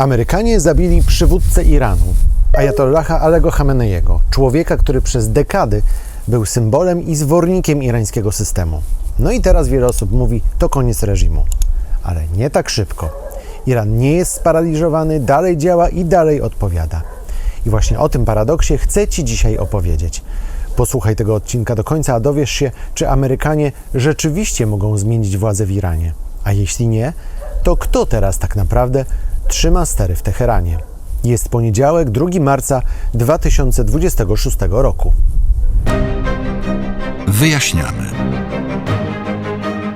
Amerykanie zabili przywódcę Iranu, ajatollaha Alego Chameneiego, człowieka, który przez dekady był symbolem i zwornikiem irańskiego systemu. No i teraz wiele osób mówi, to koniec reżimu. Ale nie tak szybko. Iran nie jest sparaliżowany, dalej działa i dalej odpowiada. I właśnie o tym paradoksie chcę Ci dzisiaj opowiedzieć. Posłuchaj tego odcinka do końca, a dowiesz się, czy Amerykanie rzeczywiście mogą zmienić władzę w Iranie. A jeśli nie, to kto teraz tak naprawdę trzyma stery w Teheranie? Jest poniedziałek, 2 marca 2026 roku. Wyjaśniamy.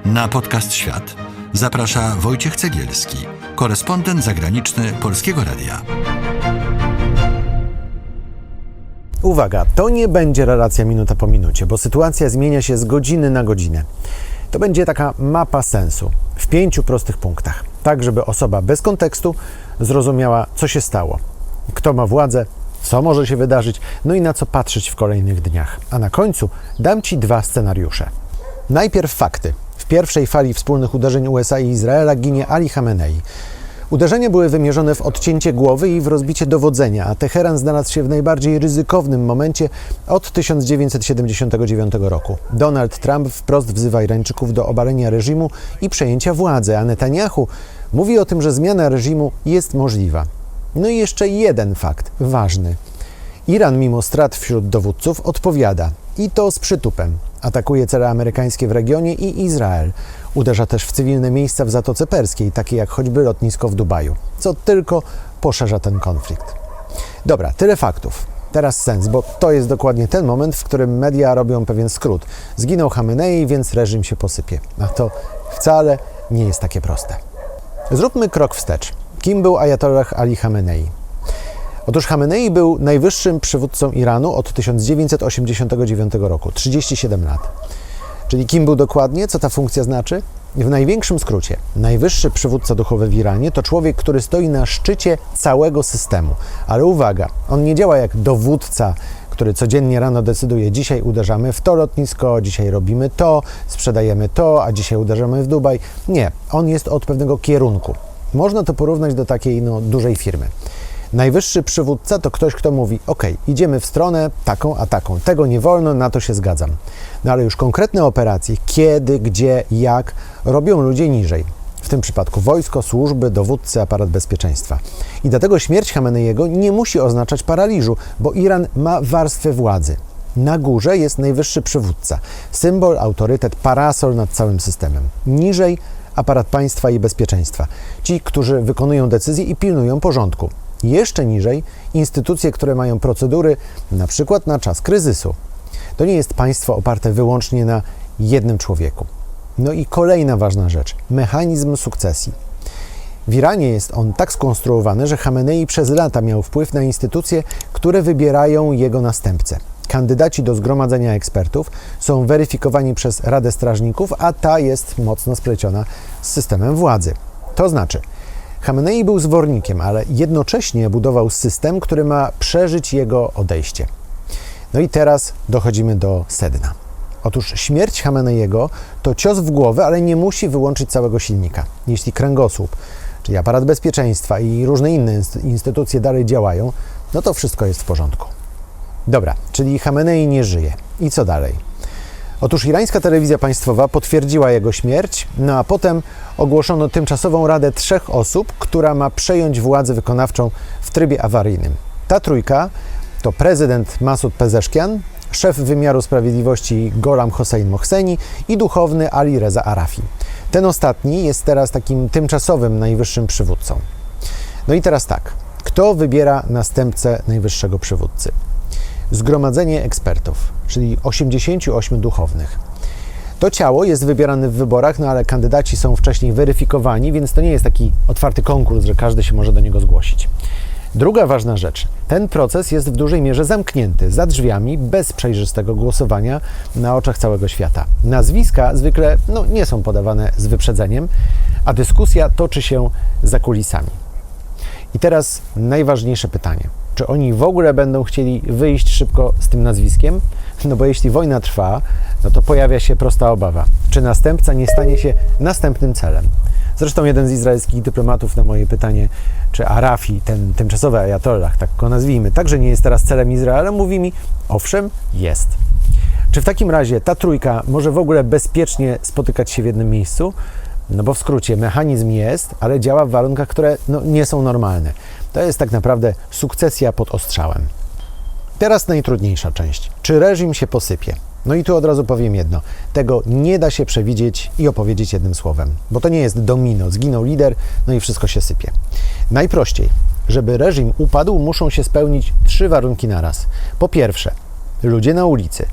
Na podcast Świat zaprasza Wojciech Cegielski, korespondent zagraniczny Polskiego Radia. Uwaga, to nie będzie relacja minuta po minucie, bo sytuacja zmienia się z godziny na godzinę. To będzie taka mapa sensu w 5 prostych punktach, tak żeby osoba bez kontekstu zrozumiała, co się stało, kto ma władzę, co może się wydarzyć, no i na co patrzeć w kolejnych dniach. A na końcu dam Ci 2 scenariusze. Najpierw fakty. W pierwszej fali wspólnych uderzeń USA i Izraela ginie Ali Chamenei. Uderzenia były wymierzone w odcięcie głowy i w rozbicie dowodzenia, a Teheran znalazł się w najbardziej ryzykownym momencie od 1979 roku. Donald Trump wprost wzywa Irańczyków do obalenia reżimu i przejęcia władzy, a Netanyahu mówi o tym, że zmiana reżimu jest możliwa. No i jeszcze jeden fakt ważny. Iran mimo strat wśród dowódców odpowiada i to z przytupem. Atakuje cele amerykańskie w regionie i Izrael. Uderza też w cywilne miejsca w Zatoce Perskiej, takie jak choćby lotnisko w Dubaju, co tylko poszerza ten konflikt. Dobra, tyle faktów. Teraz sens, bo to jest dokładnie ten moment, w którym media robią pewien skrót. Zginął Chamenei, więc reżim się posypie. A to wcale nie jest takie proste. Zróbmy krok wstecz. Kim był ajatollah Ali Chamenei? Otóż Chamenei był najwyższym przywódcą Iranu od 1989 roku, 37 lat. Czyli kim był dokładnie? Co ta funkcja znaczy? W największym skrócie, najwyższy przywódca duchowy w Iranie to człowiek, który stoi na szczycie całego systemu. Ale uwaga, on nie działa jak dowódca, który codziennie rano decyduje, dzisiaj uderzamy w to lotnisko, dzisiaj robimy to, sprzedajemy to, a dzisiaj uderzamy w Dubaj. Nie, on jest od pewnego kierunku. Można to porównać do takiej dużej firmy. Najwyższy przywódca to ktoś, kto mówi, ok, idziemy w stronę taką a taką, tego nie wolno, na to się zgadzam. No ale już konkretne operacje, kiedy, gdzie, jak, robią ludzie niżej. W tym przypadku wojsko, służby, dowódcy, aparat bezpieczeństwa. I dlatego śmierć Chameneiego nie musi oznaczać paraliżu, bo Iran ma warstwę władzy. Na górze jest najwyższy przywódca, symbol, autorytet, parasol nad całym systemem. Niżej aparat państwa i bezpieczeństwa, ci, którzy wykonują decyzje i pilnują porządku. Jeszcze niżej instytucje, które mają procedury, na przykład na czas kryzysu. To nie jest państwo oparte wyłącznie na jednym człowieku. No i kolejna ważna rzecz, mechanizm sukcesji. W Iranie jest on tak skonstruowany, że Chamenei przez lata miał wpływ na instytucje, które wybierają jego następcę. Kandydaci do zgromadzenia ekspertów są weryfikowani przez Radę Strażników, a ta jest mocno spleciona z systemem władzy. To znaczy, Chamenei był zwornikiem, ale jednocześnie budował system, który ma przeżyć jego odejście. No i teraz dochodzimy do sedna. Otóż śmierć Chameneiego to cios w głowę, ale nie musi wyłączyć całego silnika. Jeśli kręgosłup, czyli aparat bezpieczeństwa i różne inne instytucje dalej działają, no to wszystko jest w porządku. Dobra, czyli Chamenei nie żyje. I co dalej? Otóż irańska telewizja państwowa potwierdziła jego śmierć, no a potem ogłoszono tymczasową radę 3 osób, która ma przejąć władzę wykonawczą w trybie awaryjnym. Ta trójka to prezydent Masud Pezeshkian, szef wymiaru sprawiedliwości Gholam Hossein Mohseni i duchowny Ali Reza Arafi. Ten ostatni jest teraz takim tymczasowym najwyższym przywódcą. No i teraz tak, kto wybiera następcę najwyższego przywódcy? Zgromadzenie ekspertów, czyli 88 duchownych. To ciało jest wybierane w wyborach, no ale kandydaci są wcześniej weryfikowani, więc to nie jest taki otwarty konkurs, że każdy się może do niego zgłosić. Druga ważna rzecz. Ten proces jest w dużej mierze zamknięty, za drzwiami, bez przejrzystego głosowania na oczach całego świata. Nazwiska zwykle nie są podawane z wyprzedzeniem, a dyskusja toczy się za kulisami. I teraz najważniejsze pytanie. Czy oni w ogóle będą chcieli wyjść szybko z tym nazwiskiem? No bo jeśli wojna trwa, no to pojawia się prosta obawa. Czy następca nie stanie się następnym celem? Zresztą jeden z izraelskich dyplomatów na moje pytanie, czy Arafi, ten tymczasowy ajatollah, tak go nazwijmy, także nie jest teraz celem Izraela, mówi mi, owszem, jest. Czy w takim razie ta trójka może w ogóle bezpiecznie spotykać się w jednym miejscu? No bo w skrócie, mechanizm jest, ale działa w warunkach, które nie są normalne. To jest tak naprawdę sukcesja pod ostrzałem. Teraz najtrudniejsza część. Czy reżim się posypie? No i tu od razu powiem jedno. Tego nie da się przewidzieć i opowiedzieć jednym słowem, bo to nie jest domino. Zginął lider, no i wszystko się sypie. Najprościej, żeby reżim upadł, muszą się spełnić 3 warunki naraz. Po pierwsze, ludzie na ulicy.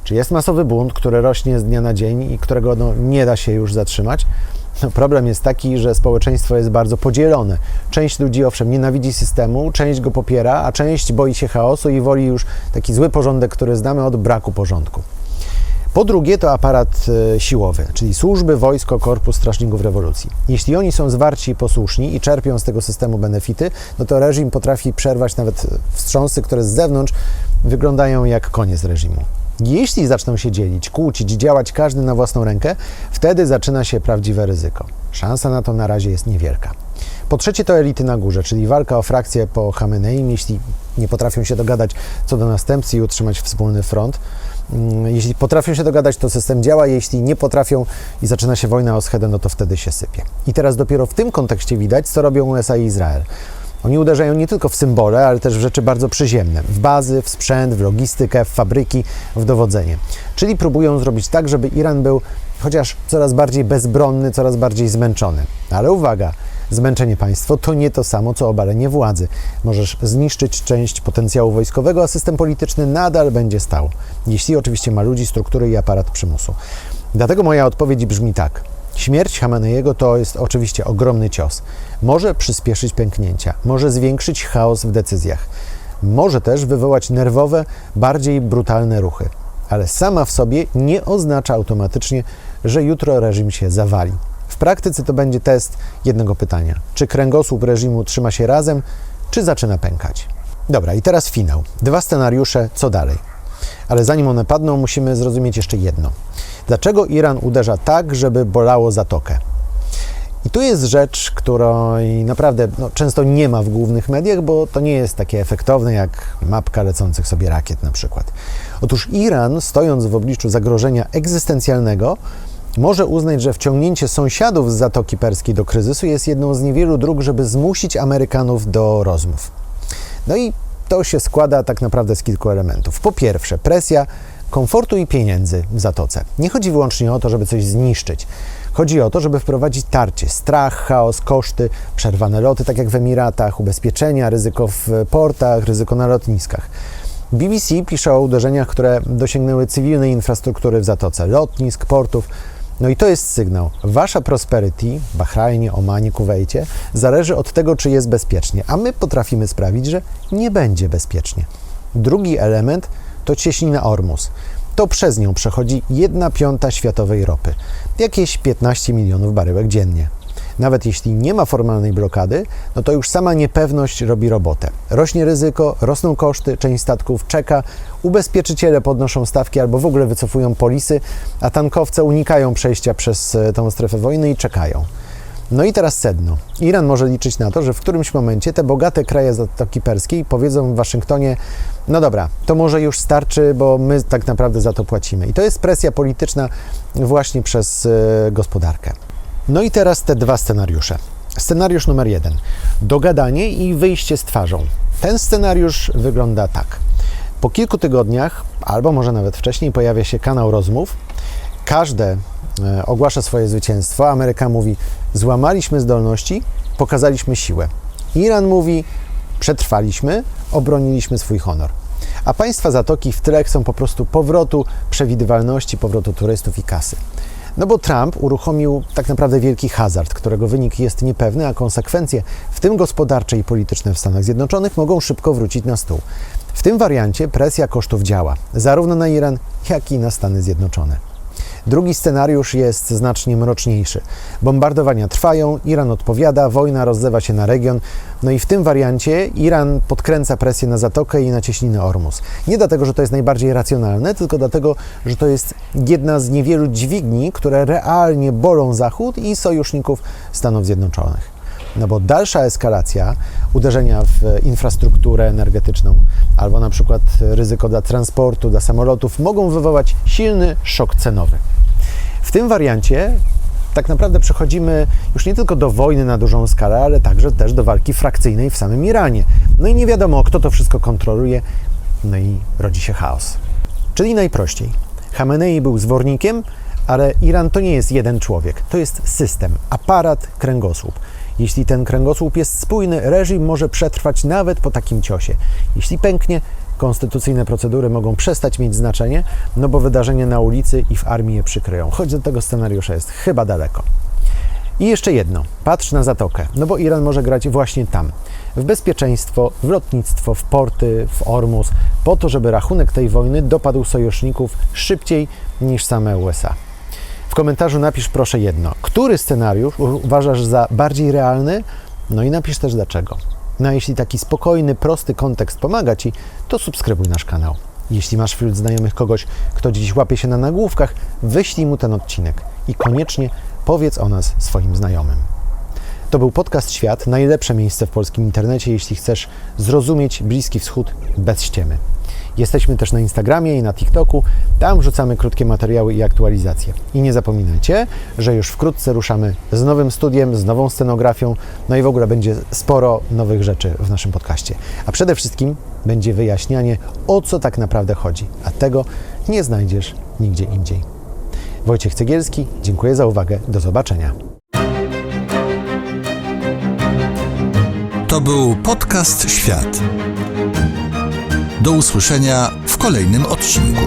Czy jest masowy bunt, który rośnie z dnia na dzień i którego nie da się już zatrzymać? Problem jest taki, że społeczeństwo jest bardzo podzielone. Część ludzi owszem nienawidzi systemu, część go popiera, a część boi się chaosu i woli już taki zły porządek, który znamy, od braku porządku. Po drugie to aparat siłowy, czyli służby, wojsko, korpus strażników rewolucji. Jeśli oni są zwarci i posłuszni i czerpią z tego systemu benefity, no to reżim potrafi przerwać nawet wstrząsy, które z zewnątrz wyglądają jak koniec reżimu. Jeśli zaczną się dzielić, kłócić, działać każdy na własną rękę, wtedy zaczyna się prawdziwe ryzyko. Szansa na to na razie jest niewielka. Po trzecie to elity na górze, czyli walka o frakcję po Chameneim, jeśli nie potrafią się dogadać co do następcy i utrzymać wspólny front. Jeśli potrafią się dogadać, to system działa, jeśli nie potrafią i zaczyna się wojna o schedę, no to wtedy się sypie. I teraz dopiero w tym kontekście widać, co robią USA i Izrael. Oni uderzają nie tylko w symbole, ale też w rzeczy bardzo przyziemne. W bazy, w sprzęt, w logistykę, w fabryki, w dowodzenie. Czyli próbują zrobić tak, żeby Iran był chociaż coraz bardziej bezbronny, coraz bardziej zmęczony. Ale uwaga, zmęczenie państwo to nie to samo, co obalenie władzy. Możesz zniszczyć część potencjału wojskowego, a system polityczny nadal będzie stał. Jeśli oczywiście ma ludzi, struktury i aparat przymusu. Dlatego moja odpowiedź brzmi tak. Śmierć Chameneiego to jest oczywiście ogromny cios. Może przyspieszyć pęknięcia, może zwiększyć chaos w decyzjach, może też wywołać nerwowe, bardziej brutalne ruchy. Ale sama w sobie nie oznacza automatycznie, że jutro reżim się zawali. W praktyce to będzie test jednego pytania. Czy kręgosłup reżimu trzyma się razem, czy zaczyna pękać? Dobra, i teraz finał. 2 scenariusze, co dalej? Ale zanim one padną, musimy zrozumieć jeszcze jedno. Dlaczego Iran uderza tak, żeby bolało zatokę? I tu jest rzecz, której naprawdę często nie ma w głównych mediach, bo to nie jest takie efektowne jak mapka lecących sobie rakiet na przykład. Otóż Iran, stojąc w obliczu zagrożenia egzystencjalnego, może uznać, że wciągnięcie sąsiadów z Zatoki Perskiej do kryzysu jest jedną z niewielu dróg, żeby zmusić Amerykanów do rozmów. No i to się składa tak naprawdę z kilku elementów. Po pierwsze, presja komfortu i pieniędzy w Zatoce. Nie chodzi wyłącznie o to, żeby coś zniszczyć. Chodzi o to, żeby wprowadzić tarcie. Strach, chaos, koszty, przerwane loty, tak jak w Emiratach, ubezpieczenia, ryzyko w portach, ryzyko na lotniskach. BBC pisze o uderzeniach, które dosięgnęły cywilnej infrastruktury w Zatoce, lotnisk, portów. No i to jest sygnał. Wasza prosperity w Bahrajnie, Omanie, Kuwejcie zależy od tego, czy jest bezpiecznie, a my potrafimy sprawić, że nie będzie bezpiecznie. Drugi element to cieśnina Ormus. To przez nią przechodzi 1/5 światowej ropy. Jakieś 15 milionów baryłek dziennie. Nawet jeśli nie ma formalnej blokady, no to już sama niepewność robi robotę. Rośnie ryzyko, rosną koszty, część statków czeka, ubezpieczyciele podnoszą stawki albo w ogóle wycofują polisy, a tankowce unikają przejścia przez tą strefę wojny i czekają. No i teraz sedno. Iran może liczyć na to, że w którymś momencie te bogate kraje Zatoki Perskiej powiedzą w Waszyngtonie: no dobra, to może już starczy, bo my tak naprawdę za to płacimy. I to jest presja polityczna właśnie przez gospodarkę. No i teraz te 2 scenariusze. Scenariusz numer 1. Dogadanie i wyjście z twarzą. Ten scenariusz wygląda tak. Po kilku tygodniach, albo może nawet wcześniej, pojawia się kanał rozmów. Każde ogłasza swoje zwycięstwo. Ameryka mówi: złamaliśmy zdolności, pokazaliśmy siłę. Iran mówi: przetrwaliśmy, obroniliśmy swój honor. A państwa Zatoki w tyle chcą po prostu powrotu przewidywalności, powrotu turystów i kasy. No bo Trump uruchomił tak naprawdę wielki hazard, którego wynik jest niepewny, a konsekwencje, w tym gospodarcze i polityczne w Stanach Zjednoczonych, mogą szybko wrócić na stół. W tym wariancie presja kosztów działa, zarówno na Iran, jak i na Stany Zjednoczone. Drugi scenariusz jest znacznie mroczniejszy. Bombardowania trwają, Iran odpowiada, wojna rozlewa się na region, no i w tym wariancie Iran podkręca presję na Zatokę i na cieśninę Ormus. Nie dlatego, że to jest najbardziej racjonalne, tylko dlatego, że to jest jedna z niewielu dźwigni, które realnie bolą Zachód i sojuszników Stanów Zjednoczonych. No bo dalsza eskalacja, uderzenia w infrastrukturę energetyczną albo na przykład ryzyko dla transportu, dla samolotów mogą wywołać silny szok cenowy. W tym wariancie tak naprawdę przechodzimy już nie tylko do wojny na dużą skalę, ale także też do walki frakcyjnej w samym Iranie. No i nie wiadomo, kto to wszystko kontroluje, no i rodzi się chaos. Czyli najprościej. Chamenei był zwornikiem, ale Iran to nie jest jeden człowiek, to jest system, aparat, kręgosłup. Jeśli ten kręgosłup jest spójny, reżim może przetrwać nawet po takim ciosie. Jeśli pęknie, konstytucyjne procedury mogą przestać mieć znaczenie, no bo wydarzenia na ulicy i w armii je przykryją, choć do tego scenariusza jest chyba daleko. I jeszcze jedno, patrz na Zatokę, no bo Iran może grać właśnie tam, w bezpieczeństwo, w lotnictwo, w porty, w Ormus, po to, żeby rachunek tej wojny dopadł sojuszników szybciej niż same USA. W komentarzu napisz proszę jedno, który scenariusz uważasz za bardziej realny, no i napisz też dlaczego. No a jeśli taki spokojny, prosty kontekst pomaga Ci, to subskrybuj nasz kanał. Jeśli masz wśród znajomych kogoś, kto dziś łapie się na nagłówkach, wyślij mu ten odcinek i koniecznie powiedz o nas swoim znajomym. To był podcast Świat, najlepsze miejsce w polskim internecie, jeśli chcesz zrozumieć Bliski Wschód bez ściemy. Jesteśmy też na Instagramie i na TikToku, tam wrzucamy krótkie materiały i aktualizacje. I nie zapominajcie, że już wkrótce ruszamy z nowym studiem, z nową scenografią, no i w ogóle będzie sporo nowych rzeczy w naszym podcaście. A przede wszystkim będzie wyjaśnianie, o co tak naprawdę chodzi, a tego nie znajdziesz nigdzie indziej. Wojciech Cegielski, dziękuję za uwagę, do zobaczenia. To był podcast Świat. Do usłyszenia w kolejnym odcinku.